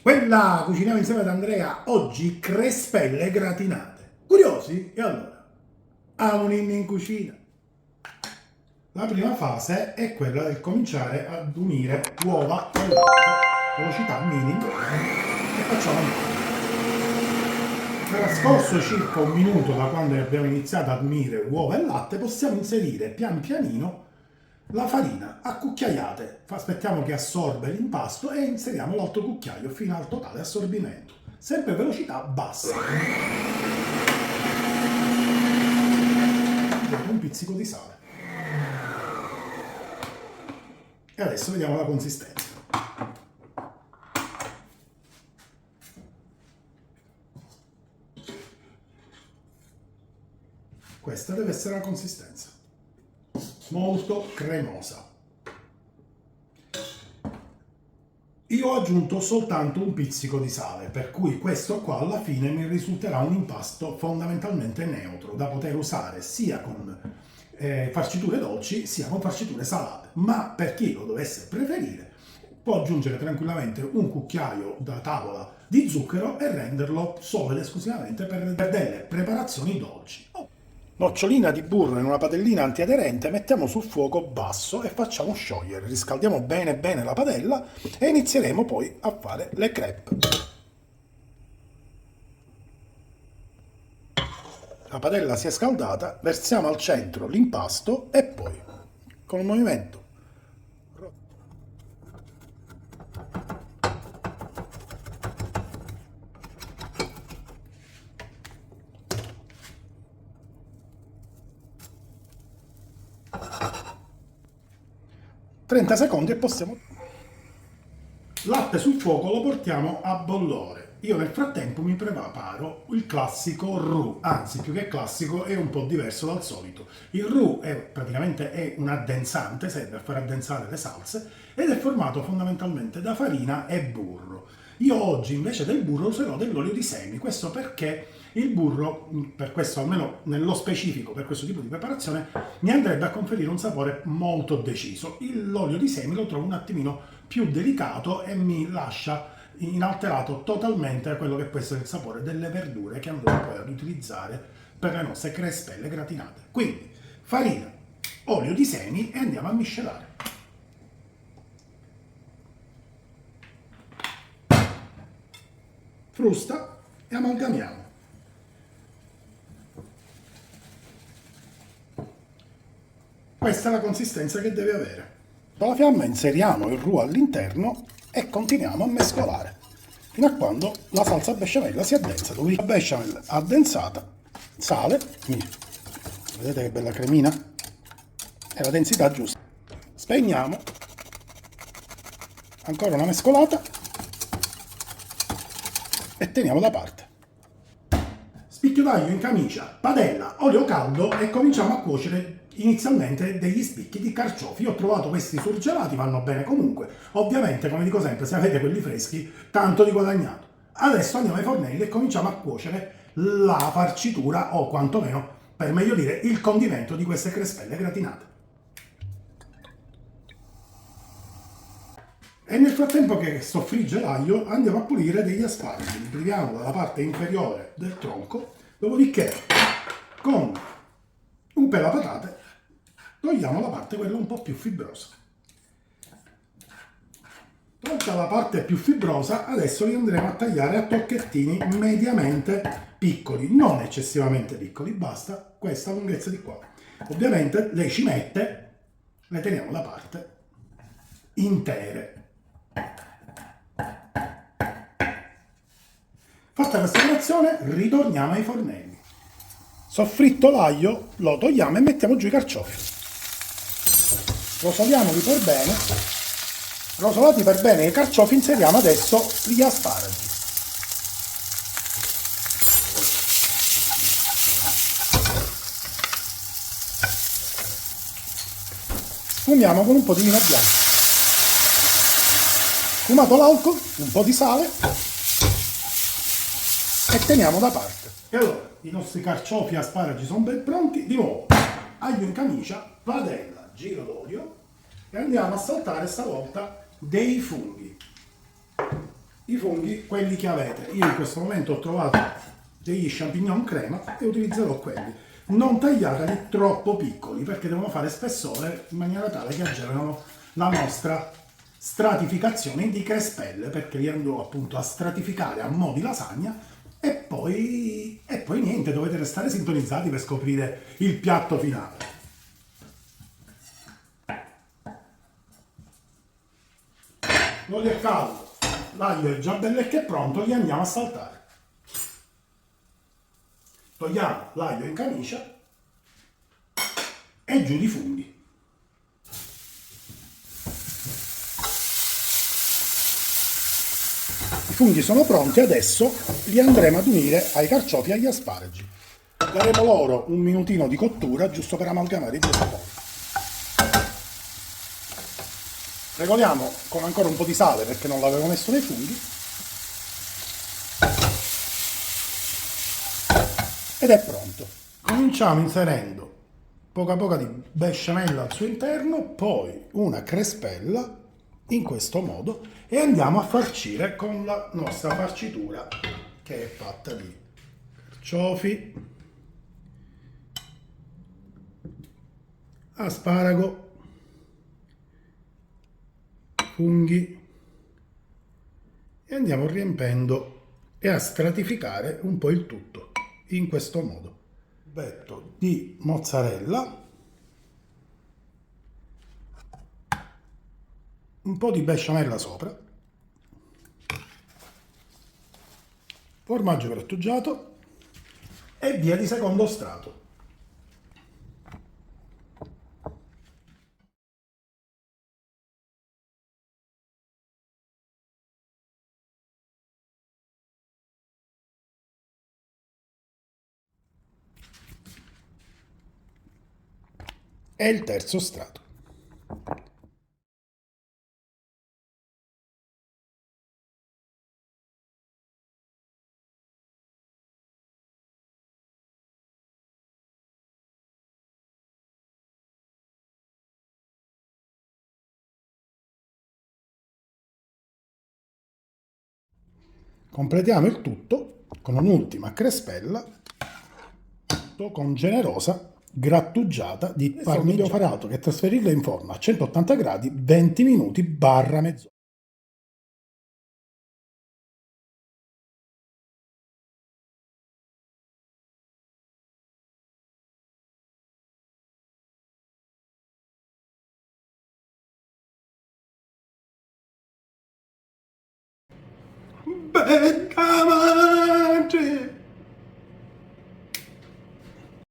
Quella cuciniamo insieme ad Andrea, oggi crespelle gratinate. Curiosi? E allora? A un inno in cucina. La prima fase è quella del cominciare ad unire uova e latte, velocità minima, e facciamo andare. Trascorso circa un minuto da quando abbiamo iniziato ad unire uova e latte, possiamo inserire pian pianino la farina a cucchiaiate. Aspettiamo che assorbe l'impasto e inseriamo l'altro cucchiaio fino al totale assorbimento. Sempre velocità bassa. Un pizzico di sale. E adesso vediamo la consistenza. Questa deve essere la consistenza. Molto cremosa. Io ho aggiunto soltanto un pizzico di sale, per cui questo qua alla fine mi risulterà un impasto fondamentalmente neutro, da poter usare sia con farciture dolci sia con farciture salate. Ma per chi lo dovesse preferire, può aggiungere tranquillamente un cucchiaio da tavola di zucchero e renderlo solo ed esclusivamente per delle preparazioni dolci. Nocciolina di burro in una padellina antiaderente, mettiamo sul fuoco basso e facciamo sciogliere. Riscaldiamo bene bene la padella e inizieremo poi a fare le crepe. La padella si è scaldata, versiamo al centro l'impasto e poi con un movimento 30 secondi e possiamo... Latte sul fuoco lo portiamo a bollore. Io nel frattempo mi preparo il classico roux, anzi più che classico è un po' diverso dal solito. Il roux praticamente è un addensante, serve a far addensare le salse ed è formato fondamentalmente da farina e burro. Io oggi invece del burro userò dell'olio di semi, questo perché il burro, per questo almeno nello specifico, per questo tipo di preparazione, mi andrebbe a conferire un sapore molto deciso. L'olio di semi lo trovo un attimino più delicato e mi lascia inalterato totalmente quello che può essere il sapore delle verdure che andrò poi ad utilizzare per le nostre crespelle gratinate. Quindi farina, olio di semi e andiamo a miscelare. Frusta e amalgamiamo. Questa è la consistenza che deve avere. Con la fiamma inseriamo il roux all'interno e continuiamo a mescolare fino a quando la salsa besciamella si addensa. Dopodiché la besciamella addensata, sale, vedete che bella cremina? È la densità giusta. Spegniamo, ancora una mescolata e teniamo da parte. Spicchio d'aglio in camicia, padella, olio caldo e cominciamo a cuocere inizialmente degli spicchi di carciofi. Io ho trovato questi surgelati, vanno bene comunque. Ovviamente, come dico sempre, se avete quelli freschi, tanto di guadagnato. Adesso andiamo ai fornelli e cominciamo a cuocere la farcitura, o quantomeno, per meglio dire, il condimento di queste crespelle gratinate. E nel frattempo che soffrigge l'aglio andiamo a pulire degli asparagi, li priviamo dalla parte inferiore del tronco, dopodiché con un pelapatate togliamo la parte quella un po' più fibrosa. Tolta la parte più fibrosa, adesso li andremo a tagliare a tocchettini mediamente piccoli, non eccessivamente piccoli, basta questa lunghezza di qua. Ovviamente le cimette le teniamo da parte intere. Fatta questa operazione, ritorniamo ai fornelli. Soffritto l'aglio, lo togliamo e mettiamo giù i carciofi. Rosoliamoli per bene. Rosolati per bene i carciofi, inseriamo adesso gli asparagi. Sfumiamo con un po' di vino bianco. Sfumato l'alcol, un po' di sale e teniamo da parte. E allora i nostri carciofi e asparagi sono ben pronti. Di nuovo aglio in camicia, padella, giro d'olio e andiamo a saltare stavolta dei funghi. i funghi, quelli che avete. Io in questo momento ho trovato degli champignon crema e utilizzerò quelli. Non tagliateli troppo piccoli perché devono fare spessore in maniera tale che agevolino la nostra stratificazione di crespelle, perché li andrò appunto a stratificare a mo' di lasagna e poi niente, dovete restare sintonizzati per scoprire il piatto finale. L'olio è caldo, l'aglio è già bello e pronto, li andiamo a saltare. Togliamo l'aglio in camicia e giù di funghi. I funghi sono pronti, adesso li andremo ad unire ai carciofi e agli asparagi. Daremo loro un minutino di cottura giusto per amalgamare i due sapori. Regoliamo con ancora un po' di sale perché non l'avevo messo nei funghi. Ed è pronto. Cominciamo inserendo poca poca di besciamella al suo interno, poi una crespella in questo modo e andiamo a farcire con la nostra farcitura che è fatta di carciofi, asparago, funghi e andiamo riempendo e a stratificare un po' il tutto in questo modo. Betto di mozzarella, un po' di besciamella sopra, formaggio grattugiato e via di secondo strato. E il terzo strato. Completiamo il tutto con un'ultima crespella con generosa grattugiata di parmigiano. Non dobbiamo fare altro che trasferirla in forno a 180 gradi 20 minuti barra mezz'ora. Beccaman!